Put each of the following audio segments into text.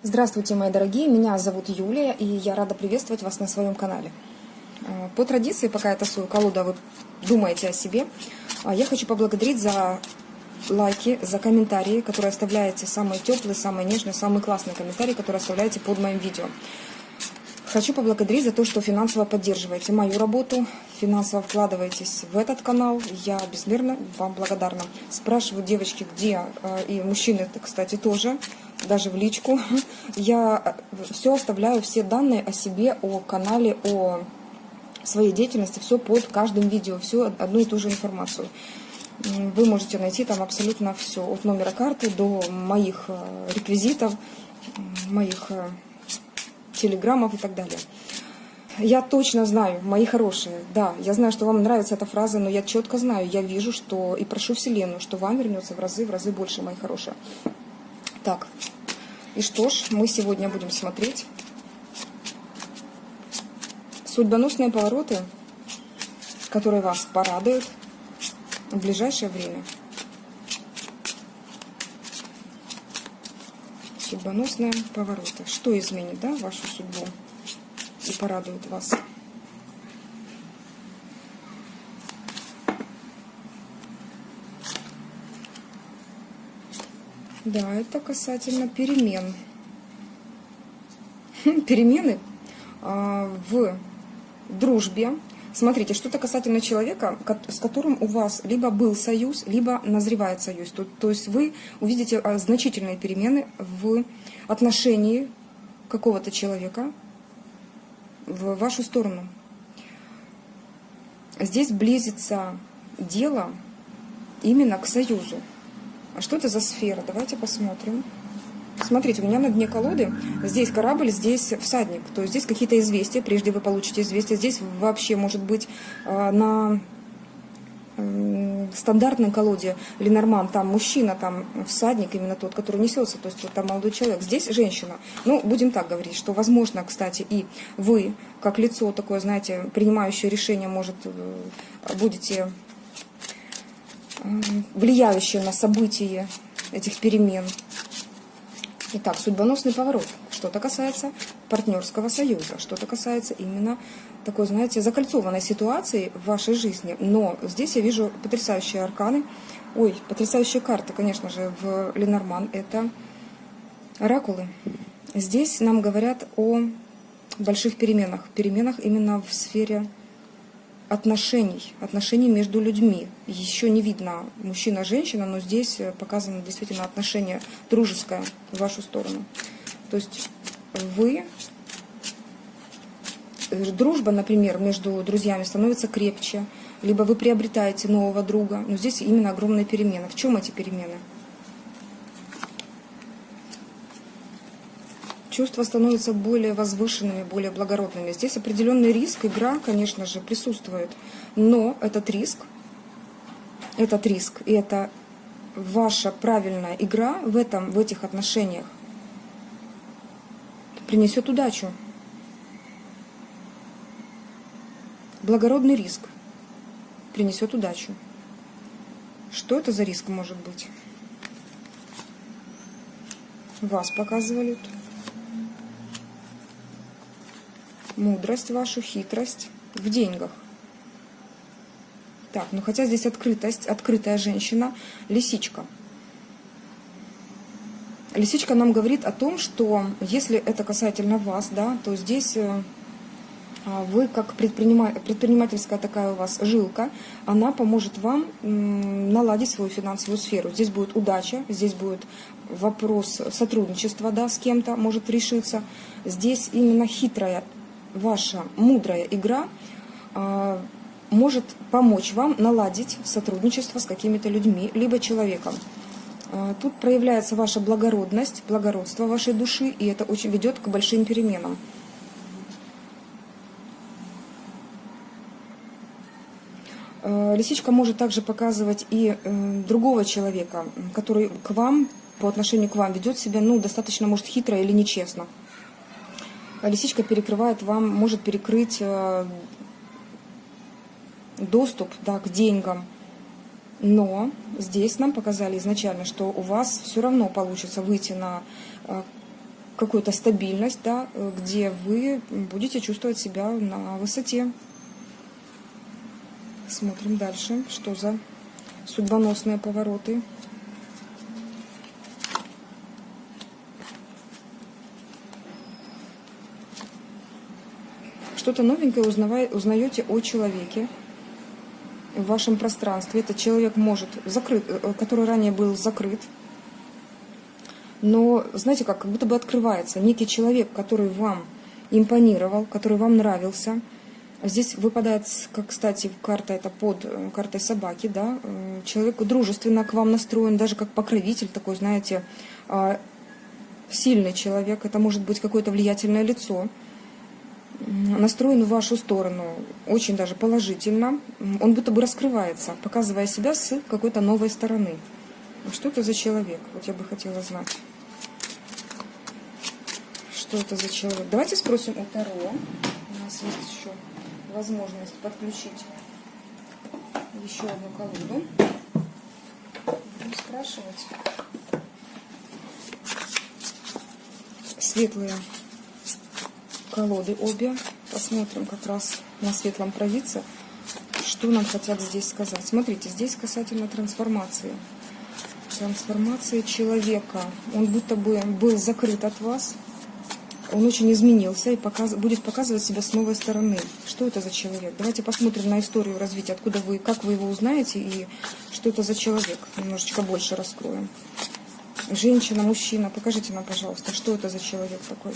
Здравствуйте, мои дорогие, меня зовут Юлия, и я рада приветствовать вас на своем канале. По традиции, пока я тасую колоду, а вы думаете о себе, я хочу поблагодарить за лайки, за комментарии, которые оставляете, самые теплые, самые нежные, самые классные комментарии, которые оставляете под моим видео. Хочу поблагодарить за то, что финансово поддерживаете мою работу, финансово вкладываетесь в этот канал. Я безмерно вам благодарна. Спрашивают девочки, где, и мужчины, кстати, тоже, даже в личку. Я все оставляю, все данные о себе, о канале, о своей деятельности, все под каждым видео, всю одну и ту же информацию. Вы можете найти там абсолютно все, от номера карты до моих реквизитов, моих телеграммов и так далее. Я точно знаю, мои хорошие, да, я знаю, что вам нравится эта фраза, но я четко знаю, я вижу, что и прошу Вселенную, что вам вернется в разы больше, мои хорошие. Так, и что ж, мы сегодня будем смотреть судьбоносные повороты, которые вас порадуют в ближайшее время. Судьбоносные повороты. Что изменит, да, вашу судьбу и порадует вас? Да, это касательно перемен. Перемены в дружбе. Смотрите, что-то касательно человека, с которым у вас либо был союз, либо назревает союз. То есть вы увидите значительные перемены в отношении какого-то человека в вашу сторону. Здесь близится дело именно к союзу. А что это за сфера? Давайте посмотрим. Смотрите, у меня на дне колоды здесь корабль, здесь всадник. То есть здесь какие-то известия, прежде вы получите известия. Здесь вообще может быть на стандартной колоде Ленорман, там мужчина, там всадник, именно тот, который несется, то есть вот там молодой человек. Здесь женщина. Ну, будем так говорить, что возможно, кстати, и вы, как лицо такое, знаете, принимающее решение, может, будете влияющее на события этих перемен. Итак, судьбоносный поворот. Что-то касается партнерского союза, что-то касается именно такой, знаете, закольцованной ситуации в вашей жизни. Но здесь я вижу потрясающие арканы. Ой, потрясающие карты, конечно же, в Ленорман. Это оракулы. Здесь нам говорят о больших переменах. Переменах именно в сфере отношений между людьми. Еще не видно мужчина-женщина, но здесь показано действительно отношение дружеское в вашу сторону. То есть дружба, например, между друзьями становится крепче, либо вы приобретаете нового друга, но здесь именно огромные перемены. В чем эти перемены? Чувства становятся более возвышенными, более благородными. Здесь определенный риск, игра, конечно же, присутствует. Но этот риск и это ваша правильная игра в этих отношениях принесет удачу. Благородный риск принесет удачу. Что это за риск может быть? Вас показывают. Мудрость вашу, хитрость в деньгах. Так, ну хотя здесь открытая женщина, лисичка. Лисичка нам говорит о том, что если это касательно вас, да, то здесь вы как предпринимательская такая у вас жилка, она поможет вам наладить свою финансовую сферу. Здесь будет удача, здесь будет вопрос сотрудничества, да, с кем-то может решиться. Здесь именно хитрая ваша мудрая игра может помочь вам наладить сотрудничество с какими-то людьми, либо человеком. Тут проявляется ваша благородность, благородство вашей души, и это очень ведет к большим переменам. Лисичка может также показывать и другого человека, который к вам, по отношению к вам, ведет себя, ну, достаточно, может, хитро или нечестно. Лисичка перекрывает вам, может перекрыть доступ, да, к деньгам. Но здесь нам показали изначально, что у вас все равно получится выйти на какую-то стабильность, да, где вы будете чувствовать себя на высоте. Смотрим дальше, что за судьбоносные повороты. Что-то новенькое узнаете о человеке в вашем пространстве. Этот человек может закрыт, который ранее был закрыт. Но, знаете, как будто бы открывается некий человек, который вам импонировал, который вам нравился. Здесь выпадает, как, кстати, карта это под картой собаки, да. Человек дружественно к вам настроен, даже как покровитель такой, знаете, сильный человек. Это может быть какое-то влиятельное лицо. Настроен в вашу сторону очень даже положительно. Он будто бы раскрывается, показывая себя с какой-то новой стороны. Что это за человек? Вот я бы хотела знать. Что это за человек? Давайте спросим у Таро. У нас есть еще возможность подключить еще одну колоду. Будем спрашивать. Светлые колоды обе. Посмотрим как раз на светлом провидце, что нам хотят здесь сказать. Смотрите, здесь касательно трансформации. Трансформации человека. Он будто бы был закрыт от вас. Он очень изменился и будет показывать себя с новой стороны. Что это за человек? Давайте посмотрим на историю развития, откуда вы, как вы его узнаете и что это за человек. Немножечко больше раскроем. Женщина, мужчина, покажите нам, пожалуйста, что это за человек такой.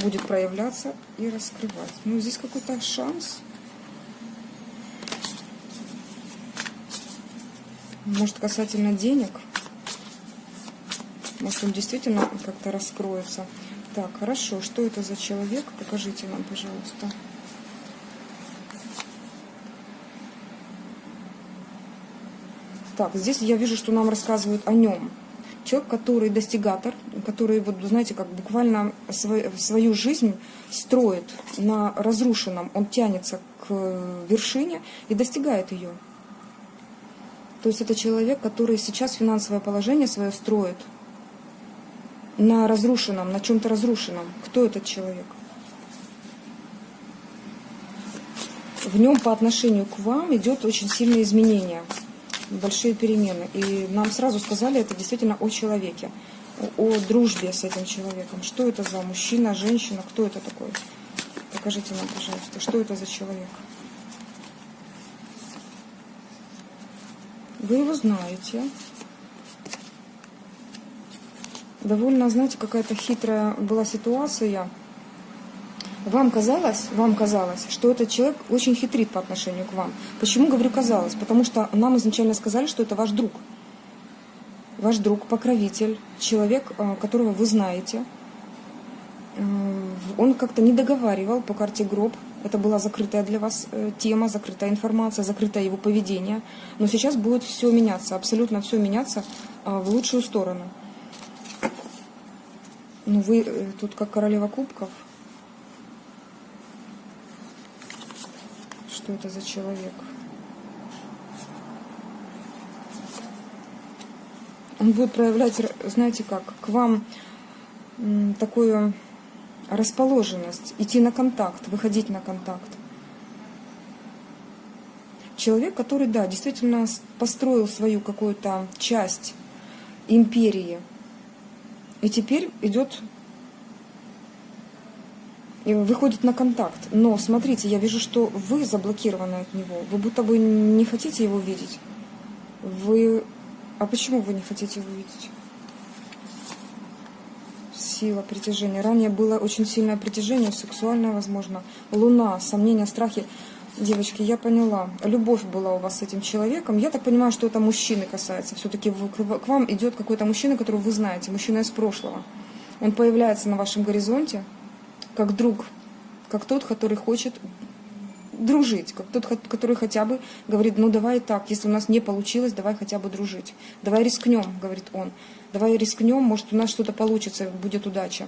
Будет проявляться и раскрывать. Ну, здесь какой-то шанс. Может, касательно денег. Может, он действительно как-то раскроется. Так, хорошо. Что это за человек? Покажите нам, пожалуйста. Так, здесь я вижу, что нам рассказывают о нем. Человек, который достигатор, который, вот, знаете, как буквально свою жизнь строит на разрушенном. Он тянется к вершине и достигает ее. То есть это человек, который сейчас финансовое положение свое строит на разрушенном, на чем-то разрушенном. Кто этот человек? В нем по отношению к вам идет очень сильное изменение, большие перемены. И нам сразу сказали, это действительно о человеке, о дружбе с этим человеком. Что это за мужчина, женщина, кто это такой? Покажите нам, пожалуйста, что это за человек? Вы его знаете. Довольно, знаете, какая-то хитрая была ситуация. Вам казалось, что этот человек очень хитрит по отношению к вам. Почему говорю казалось? Потому что нам изначально сказали, что это ваш друг. Ваш друг, покровитель, человек, которого вы знаете. Он как-то не договаривал по карте гроб. Это была закрытая для вас тема, закрытая информация, закрытое его поведение. Но сейчас будет все меняться, абсолютно все меняться в лучшую сторону. Ну, вы тут как королева кубков. Что это за человек? Он будет проявлять, знаете как, к вам такую расположенность, идти на контакт, выходить на контакт. Человек, который, да, действительно построил свою какую-то часть империи, и теперь идет и выходит на контакт. Но смотрите, я вижу, что вы заблокированы от него. Вы будто бы не хотите его видеть. А почему вы не хотите его видеть? Сила притяжения. Ранее было очень сильное притяжение, сексуальное, возможно. Луна, сомнения, страхи. Девочки, я поняла. Любовь была у вас с этим человеком. Я так понимаю, что это мужчины касается. Все-таки к вам идет какой-то мужчина, которого вы знаете. Мужчина из прошлого. Он появляется на вашем горизонте как друг. Как тот, который хочет дружить. Как тот, который хотя бы говорит, ну давай так, если у нас не получилось, давай хотя бы дружить. Давай рискнем, говорит он. Давай рискнем, может у нас что-то получится, будет удача.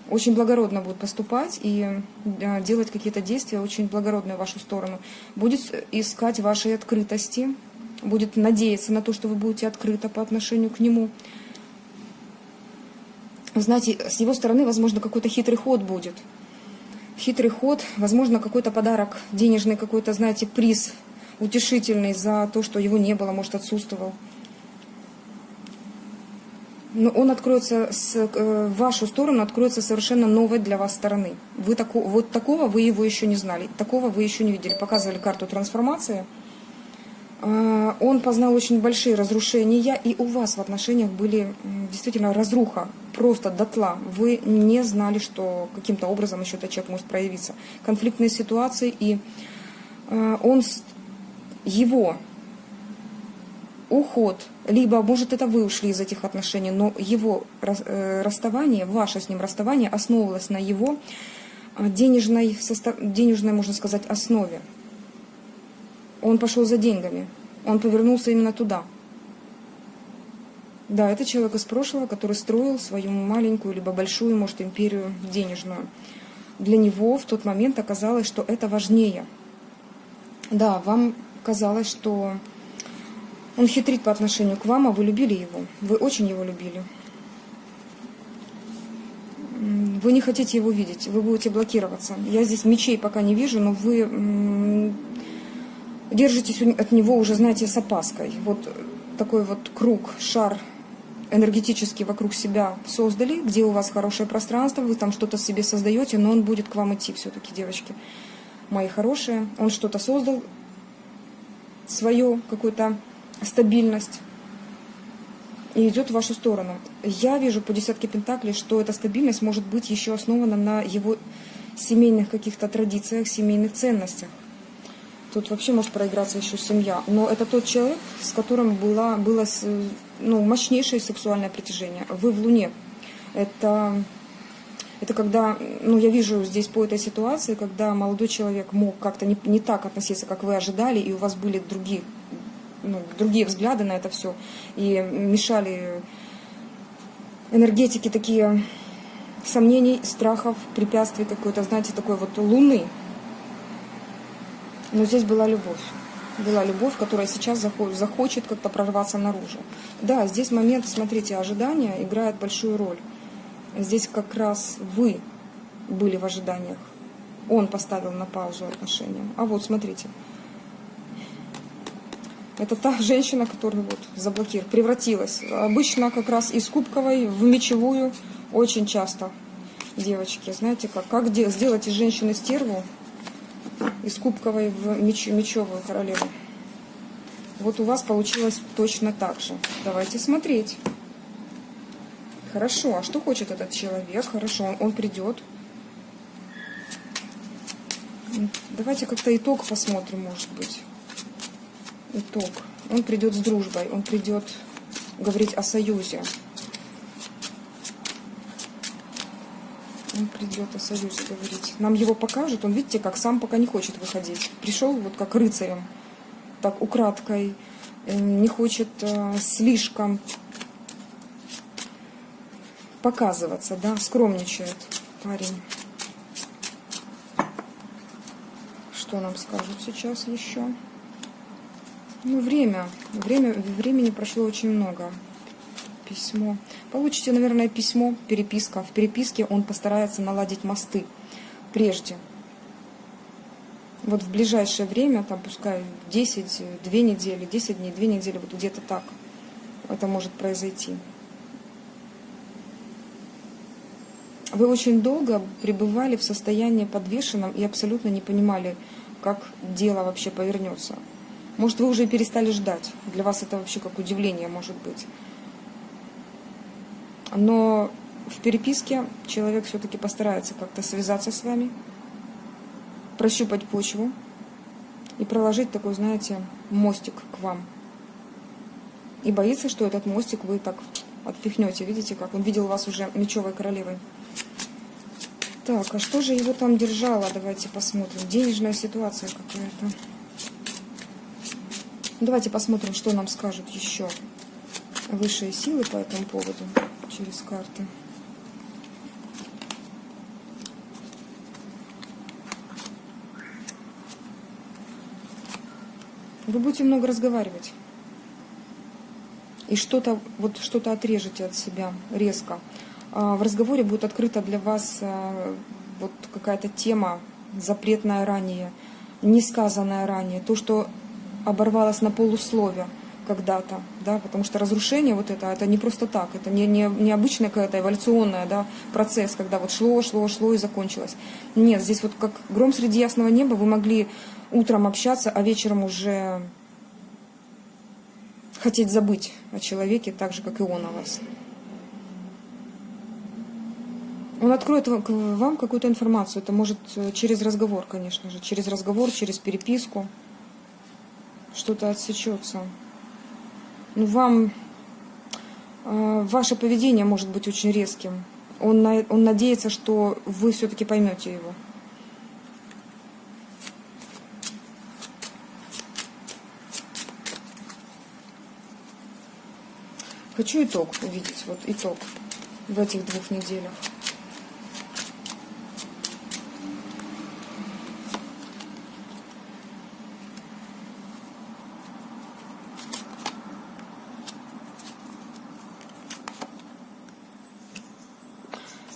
Очень благородно будет поступать и делать какие-то действия очень благородные в вашу сторону. Будет искать вашей открытости, будет надеяться на то, что вы будете открыты по отношению к нему. знаете, с его стороны, возможно, какой-то хитрый ход будет. Хитрый ход, возможно, какой-то подарок денежный, какой-то, знаете, приз утешительный за то, что его не было, может, отсутствовал. Но он откроется, в вашу сторону откроется совершенно новой для вас стороны. Вот такого вы его еще не знали, такого вы еще не видели. Показывали карту трансформации. Он познал очень большие разрушения, и у вас в отношениях были действительно разруха, просто дотла. Вы не знали, что каким-то образом еще этот человек может проявиться. Конфликтные ситуации, и его уход, либо, может, это вы ушли из этих отношений, но его расставание, ваше с ним расставание основывалось на его денежной, можно сказать, основе. Он пошел за деньгами, он повернулся именно туда. Да, это человек из прошлого, который строил свою маленькую, либо большую, может, империю денежную. Для него в тот момент оказалось, что это важнее. Да, вам казалось, что он хитрит по отношению к вам, а вы любили его. Вы очень его любили. Вы не хотите его видеть, вы будете блокироваться. Я здесь мечей пока не вижу, но вы держитесь от него уже, знаете, с опаской. Вот такой вот круг, шар энергетически вокруг себя создали, где у вас хорошее пространство, вы там что-то себе создаете, но он будет к вам идти все-таки, девочки мои хорошие. Он что-то создал, свою какую-то стабильность, и идет в вашу сторону. Я вижу по десятке пентаклей, что эта стабильность может быть еще основана на его семейных каких-то традициях, семейных ценностях. Тут вообще может проиграться еще семья. Но это тот человек, с которым было мощнейшее сексуальное притяжение. Вы в Луне. Это когда, я вижу здесь по этой ситуации, когда молодой человек мог как-то не так относиться, как вы ожидали, и у вас были другие взгляды на это все, и мешали энергетики такие сомнений, страхов, препятствий какой-то, знаете, такой вот луны. Но здесь была любовь. Была любовь, которая сейчас захочет как-то прорваться наружу. Да, здесь момент, смотрите, ожидания играет большую роль. Здесь как раз вы были в ожиданиях. Он поставил на паузу отношения. А вот, смотрите. Это та женщина, которая заблокировала, превратилась. Обычно как раз из кубковой в мечевую. Очень часто, девочки, знаете как сделать из женщины стерву, из кубковой в мечевую королеву. Вот у вас получилось точно так же. Давайте смотреть. Хорошо, а что хочет этот человек? Хорошо, он придет. Давайте как-то итог посмотрим, может быть. Итог. Он придет с дружбой, он придет говорить о союзе. Он придет о союзе говорить. Нам его покажут, он, видите, как сам пока не хочет выходить. Пришел вот как рыцарем, так украдкой, не хочет слишком показываться, да, скромничает парень. Что нам скажут сейчас еще? Времени прошло очень много. Письмо. Получите, наверное, письмо, переписка. В переписке он постарается наладить мосты прежде. Вот в ближайшее время, там пускай 10, 2 недели, 10 дней, 2 недели, вот где-то так это может произойти. Вы очень долго пребывали в состоянии подвешенном и абсолютно не понимали, как дело вообще повернется. Может, вы уже перестали ждать. Для вас это вообще как удивление может быть. Но в переписке человек все-таки постарается как-то связаться с вами, прощупать почву и проложить такой, знаете, мостик к вам. И боится, что этот мостик вы так отпихнете. Видите, как он видел вас уже мечевой королевой. Так, а что же его там держало? Давайте посмотрим. Денежная ситуация какая-то. Давайте посмотрим, что нам скажут еще высшие силы по этому поводу через карты. Вы будете много разговаривать. И что-то отрежете от себя резко. в разговоре будет открыта для вас вот какая-то тема, запретная ранее, несказанная ранее, то, что оборвалось на полуслове когда-то, да, потому что разрушение вот это не просто так, это не обычная какая-то эволюционная, да, процесс, когда вот шло и закончилось. Нет, здесь вот как гром среди ясного неба, вы могли утром общаться, а вечером уже хотеть забыть о человеке так же, как и он о вас. Он откроет вам какую-то информацию, это может через разговор, конечно же, через разговор, через переписку, что-то отсечется. Ну, ваше поведение может быть очень резким. Он надеется, что вы все-таки поймете его. Хочу итог увидеть, вот итог в этих 2 неделях.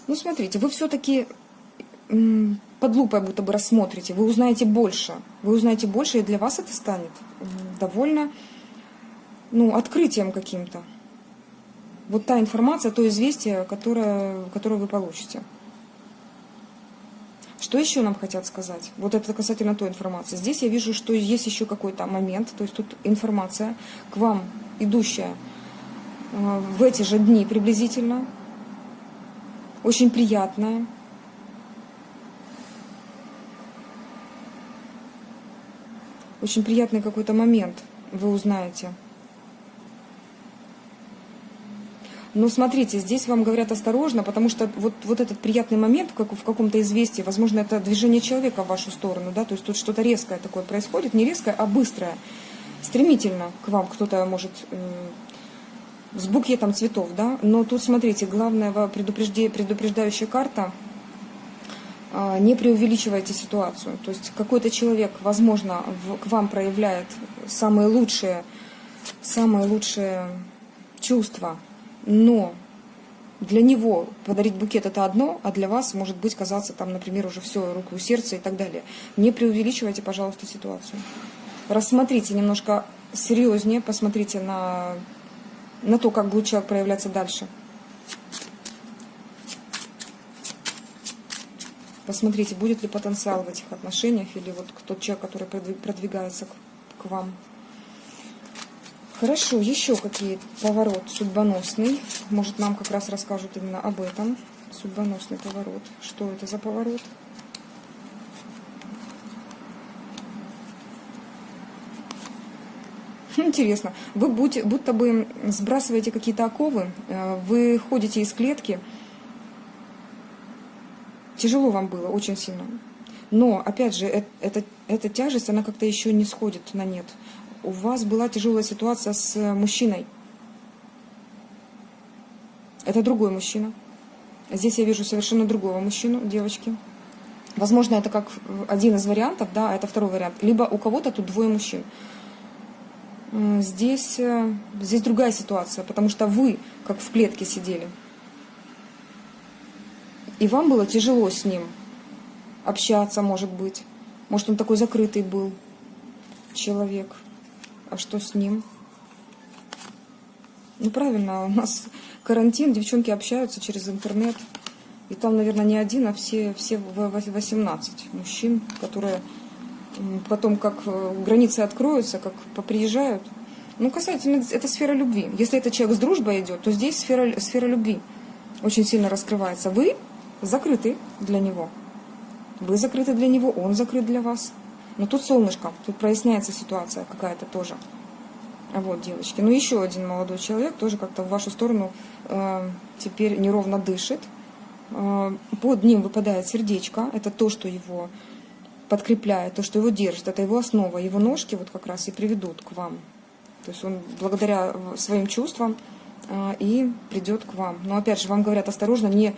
Ну, смотрите, вы все-таки под лупой будто бы рассмотрите, вы узнаете больше. Вы узнаете больше, и для вас это станет довольно, открытием каким-то. Вот та информация, то известие, которое вы получите. Что еще нам хотят сказать? Вот это касательно той информации. Здесь я вижу, что есть еще какой-то момент, то есть тут информация к вам, идущая в эти же дни приблизительно, очень приятная. Очень приятный какой-то момент вы узнаете. Но смотрите, здесь вам говорят осторожно, потому что вот этот приятный момент, как в каком-то известии, возможно, это движение человека в вашу сторону, да, то есть тут что-то резкое такое происходит, не резкое, а быстрое, стремительно к вам кто-то может с букетом цветов, да, но тут, смотрите, главная предупреждающая карта, не преувеличивайте ситуацию, то есть какой-то человек, возможно, к вам проявляет самые лучшие чувства, но для него подарить букет это одно, а для вас может быть казаться там, например, уже все, руку, сердце и так далее. Не преувеличивайте, пожалуйста, ситуацию. Рассмотрите немножко серьезнее, посмотрите на то, как будет человек проявляться дальше. Посмотрите, будет ли потенциал в этих отношениях, или вот тот человек, который продвигается к вам. Хорошо, еще какие поворот судьбоносный. Может, нам как раз расскажут именно об этом. Судьбоносный поворот. Что это за поворот? Интересно. Вы будто бы сбрасываете какие-то оковы, вы ходите из клетки. Тяжело вам было, очень сильно. Но, опять же, эта тяжесть, она как-то еще не сходит на нет. У вас была тяжелая ситуация с мужчиной. Это другой мужчина. Здесь я вижу совершенно другого мужчину, девочки. Возможно, это как один из вариантов, да, это второй вариант. Либо у кого-то тут 2 мужчин. Здесь другая ситуация, потому что вы как в клетке сидели. И вам было тяжело с ним общаться, может быть. Может, он такой закрытый был человек. А что с ним? Ну, правильно, у нас карантин, девчонки общаются через интернет. И там, наверное, не один, а все 18 мужчин, которые потом, как границы откроются, как поприезжают. Ну, касательно, это сфера любви. Если этот человек с дружбой идет, то здесь сфера любви очень сильно раскрывается. Вы закрыты для него. Вы закрыты для него, он закрыт для вас. Но тут солнышко, тут проясняется ситуация какая-то тоже. А вот, девочки. Ну, еще один молодой человек тоже как-то в вашу сторону теперь неровно дышит. Под ним выпадает сердечко. Это то, что его подкрепляет, то, что его держит. Это его основа. Его ножки вот как раз и приведут к вам. То есть он благодаря своим чувствам и придет к вам. Но опять же, вам говорят осторожно, не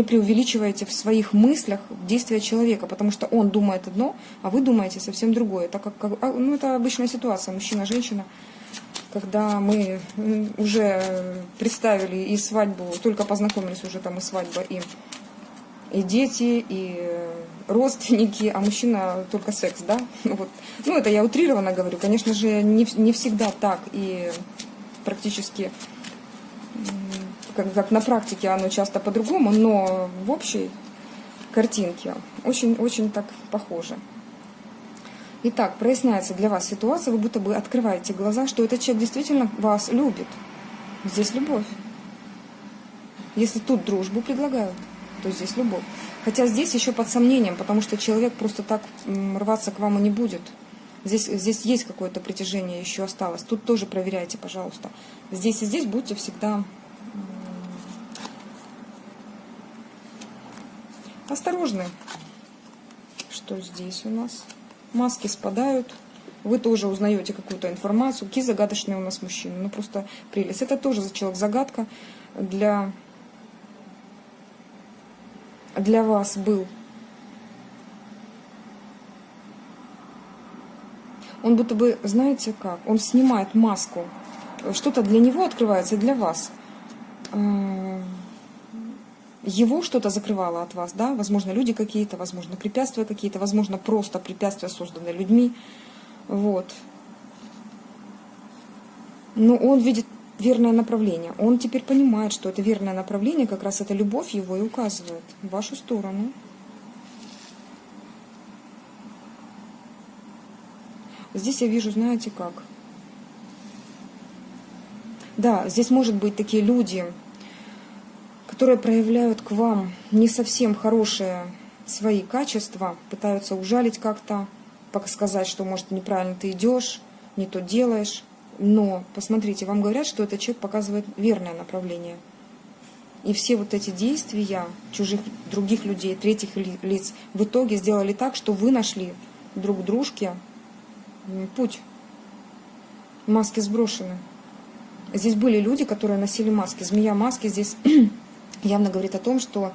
преувеличивайте в своих мыслях действия человека, потому что он думает одно, а вы думаете совсем другое. Так как, это обычная ситуация, мужчина-женщина, когда мы уже представили и свадьбу, только познакомились уже там и свадьба, и дети, и родственники, а мужчина только секс, да? Вот. Ну, это я утрированно говорю, конечно же, не всегда так, и практически, как на практике оно часто по-другому, но в общей картинке очень так похоже. Итак, проясняется для вас ситуация, вы будто бы открываете глаза, что этот человек действительно вас любит. Здесь любовь. Если тут дружбу предлагают, то здесь любовь. Хотя здесь еще под сомнением, потому что человек просто так рваться к вам и не будет. Здесь есть какое-то притяжение еще осталось. Тут тоже проверяйте, пожалуйста. Здесь и здесь будьте всегда осторожны. Что здесь у нас? Маски спадают. Вы тоже узнаете какую-то информацию. Какие загадочные у нас мужчины. Ну просто прелесть. Это тоже человек-загадка. Для вас был. Он будто бы, знаете как, он снимает маску. Что-то для него открывается, для вас. Его что-то закрывало от вас, да? Возможно, люди какие-то, возможно, препятствия какие-то, возможно, просто препятствия, созданные людьми. Вот. Но он видит верное направление. Он теперь понимает, что это верное направление, как раз эта любовь его и указывает в вашу сторону. Здесь я вижу, знаете как? Да, здесь может быть такие люди, которые проявляют к вам не совсем хорошие свои качества, пытаются ужалить как-то, сказать, что, может, неправильно ты идешь, не то делаешь. Но, посмотрите, вам говорят, что этот человек показывает верное направление. И все вот эти действия чужих, других людей, третьих лиц в итоге сделали так, что вы нашли друг дружке путь. Маски сброшены. Здесь были люди, которые носили маски. Змея маски здесь явно говорит о том, что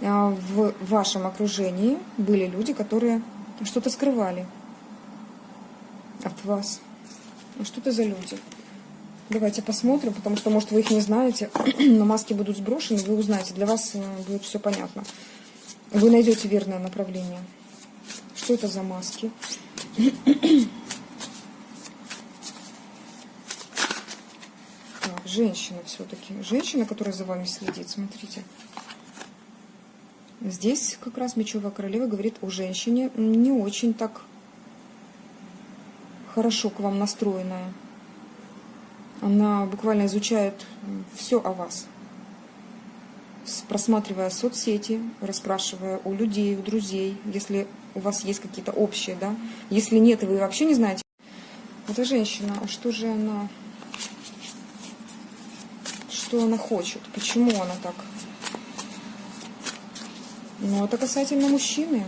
в вашем окружении были люди, которые что-то скрывали от вас. Что это за люди? Давайте посмотрим, потому что, может, вы их не знаете, но маски будут сброшены, вы узнаете. Для вас будет все понятно. Вы найдете верное направление. Что это за маски? Женщина все-таки. Женщина, которая за вами следит, смотрите. Здесь как раз мечевая королева говорит о женщине не очень так хорошо к вам настроенная. Она буквально изучает все о вас. Просматривая соцсети, расспрашивая у людей, у друзей, если у вас есть какие-то общие, да. Если нет, и вы вообще не знаете. Это женщина, а что же она... Что она хочет? Почему она так? Ну, это касательно мужчины.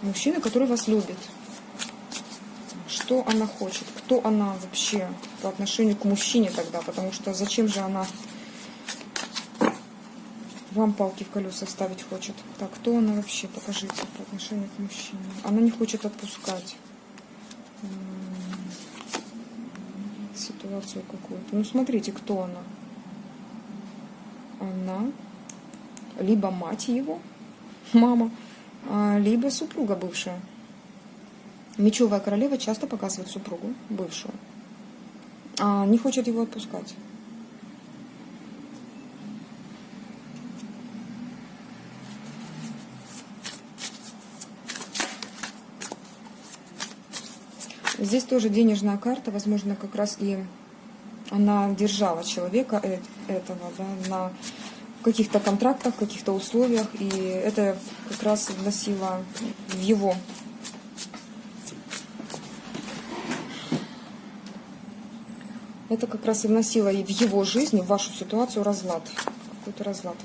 Мужчины, который вас любит. Что она хочет? Кто она вообще по отношению к мужчине тогда? Потому что зачем же она вам палки в колеса ставить хочет? Так, кто она вообще? Покажите по отношению к мужчине. Она не хочет отпускать ситуацию какую-то. Ну, смотрите, кто она. Она либо мать его, мама, либо супруга бывшая. Мечевая королева часто показывает супругу бывшую. Не хочет его отпускать. Здесь тоже денежная карта, возможно, как раз и она держала человека этого, да, на каких-то контрактах, каких-то условиях, и это как раз вносило в его это как раз и вносило и в его жизнь, в вашу ситуацию разлад, какой-то разлад.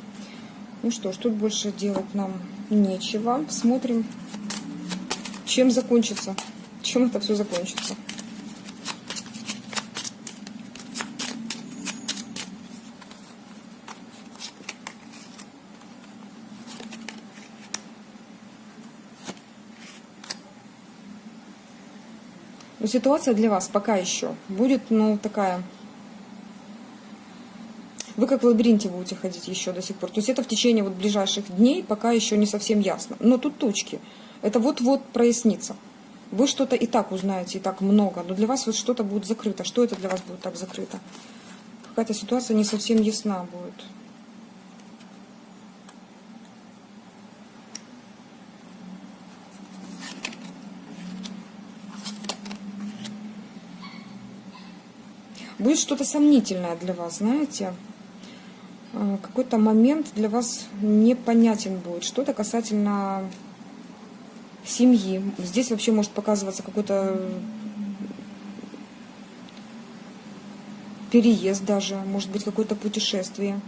Ну что ж, тут больше делать нам нечего. Смотрим, чем закончится. Чем это все закончится? Но ситуация для вас пока еще будет, ну, такая... Вы как в лабиринте будете ходить еще до сих пор. То есть это в течение вот ближайших дней пока еще не совсем ясно. Но тут тучки. Это вот-вот прояснится. Вы что-то и так узнаете, и так много. Но для вас вот что-то будет закрыто. Что это для вас будет так закрыто? Какая-то ситуация не совсем ясна будет. Будет что-то сомнительное для вас, знаете. Какой-то момент для вас непонятен будет. Что-то касательно семьи. Здесь вообще может показываться какой-то переезд даже. Может быть какое-то путешествие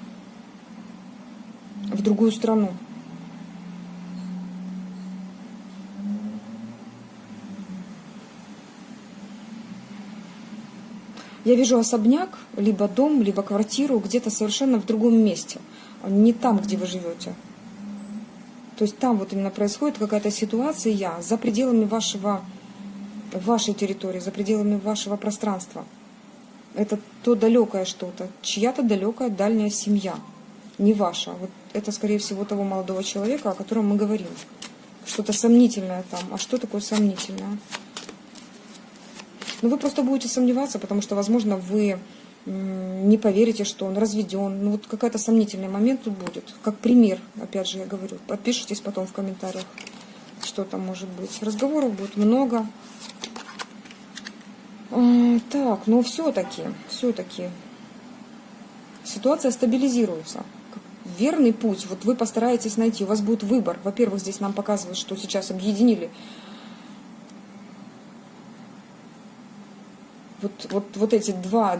в другую страну. Я вижу особняк, либо дом, либо квартиру где-то совершенно в другом месте. Не там, где вы живете. То есть там вот именно происходит какая-то ситуация за пределами вашей территории, за пределами вашего пространства. Это то далекое что-то, чья-то далекая дальняя семья, не ваша. Вот это, скорее всего, того молодого человека, о котором мы говорим. Что-то сомнительное там. А что такое сомнительное? Ну, вы просто будете сомневаться, потому что, возможно, вы не поверите, что он разведен. Ну, вот какой-то сомнительный момент тут будет. Как пример, опять же, я говорю. Подпишитесь потом в комментариях, что там может быть. Разговоров будет много. Так, но все-таки ситуация стабилизируется. Верный путь, вот вы постараетесь найти, у вас будет выбор. Во-первых, здесь нам показывают, что сейчас объединили вот эти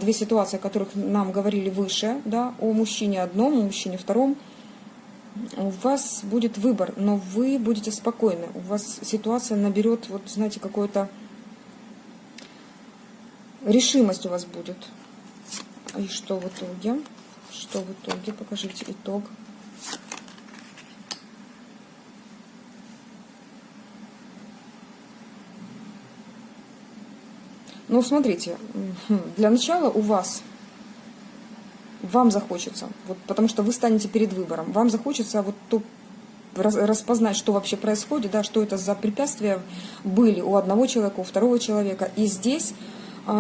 две ситуации, о которых нам говорили выше, да, о мужчине одном, о мужчине втором. У вас будет выбор, но вы будете спокойны. У вас ситуация наберет, вот знаете, какую-то решимость у вас будет. И что в итоге? Что в итоге? Покажите итог. Ну, смотрите, для начала вам захочется, вот, потому что вы станете перед выбором, вам захочется вот распознать, что вообще происходит, да, что это за препятствия были у одного человека, у второго человека. И здесь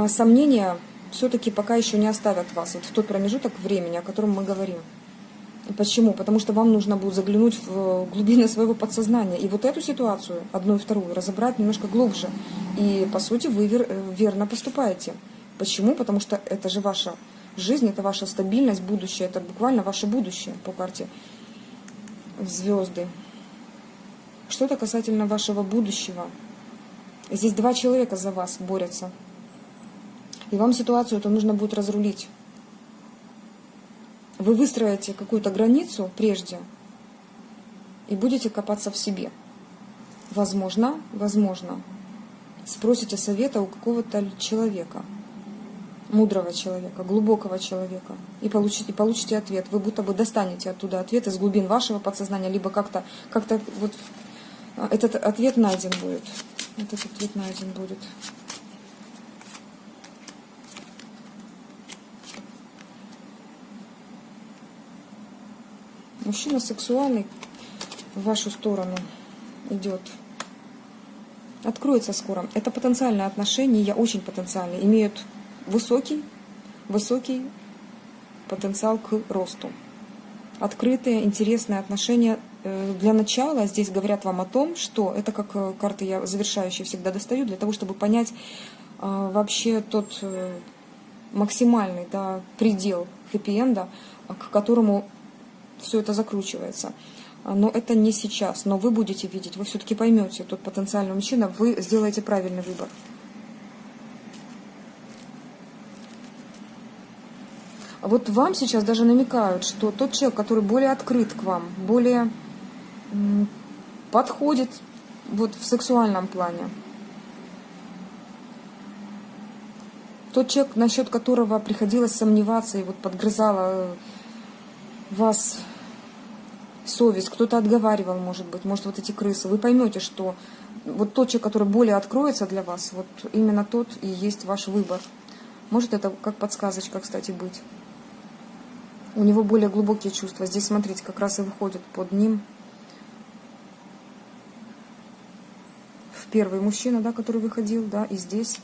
сомнения все-таки пока еще не оставят вас вот в тот промежуток времени, о котором мы говорим. Почему? Потому что вам нужно будет заглянуть в глубины своего подсознания и вот эту ситуацию, одну и вторую, разобрать немножко глубже. И, по сути, вы верно поступаете. Почему? Потому что это же ваша жизнь, это ваша стабильность, будущее, это буквально ваше будущее по карте звезды. Что-то касательно вашего будущего. Здесь два человека за вас борются. И вам ситуацию это нужно будет разрулить. Вы выстроите какую-то границу прежде и будете копаться в себе. Возможно, спросите совета у какого-то человека, мудрого человека, глубокого человека, и получите ответ. Вы будто бы достанете оттуда ответ из глубин вашего подсознания, либо как-то вот этот ответ найден будет. Этот ответ найден будет. Мужчина сексуальный в вашу сторону идет. Откроется скоро. Это потенциальные отношения, очень потенциальные, имеют высокий потенциал к росту. Открытые, интересные отношения. Для начала здесь говорят вам о том, что это как карты я завершающие всегда достаю, для того, чтобы понять вообще тот максимальный, да, предел хэппи-энда, к которому все это закручивается. Но это не сейчас. Но вы будете видеть, вы все-таки поймете тот потенциальный мужчина, вы сделаете правильный выбор. Вот вам сейчас даже намекают, что тот человек, который более открыт к вам, более подходит вот в сексуальном плане, тот человек, насчет которого приходилось сомневаться и вот подгрызала вас совесть, кто-то отговаривал, может быть, может вот эти крысы. Вы поймете, что вот тот человек, который более откроется для вас, вот именно тот и есть ваш выбор. Может это как подсказочка, кстати, быть. У него более глубокие чувства. Здесь, смотрите, как раз и выходит под ним в первый мужчина, да, который выходил, да, и здесь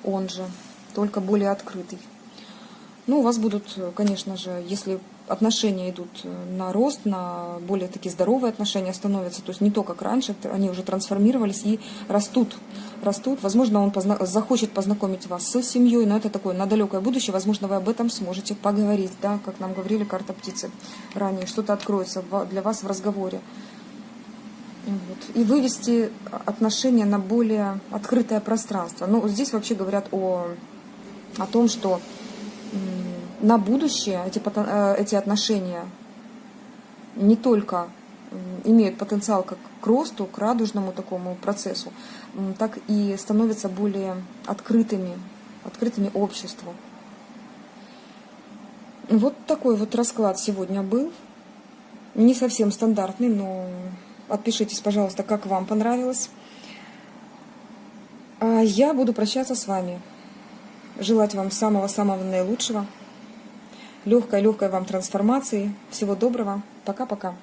он же, только более открытый. Ну, у вас будут, конечно же, если отношения идут на рост, на более такие здоровые отношения становятся, то есть не то, как раньше, они уже трансформировались и растут. Возможно, он захочет познакомить вас с семьей, но это такое на далекое будущее, возможно, вы об этом сможете поговорить, да, как нам говорили карта птицы ранее, что-то откроется для вас в разговоре. Вот. И вывести отношения на более открытое пространство. Ну, здесь вообще говорят о том, что на будущее эти отношения не только имеют потенциал как к росту, к радужному такому процессу, так и становятся более открытыми обществу. Вот такой вот расклад сегодня был. Не совсем стандартный, но отпишитесь, пожалуйста, как вам понравилось. А я буду прощаться с вами. Желать вам самого-самого наилучшего. Легкой вам трансформации. Всего доброго. Пока-пока.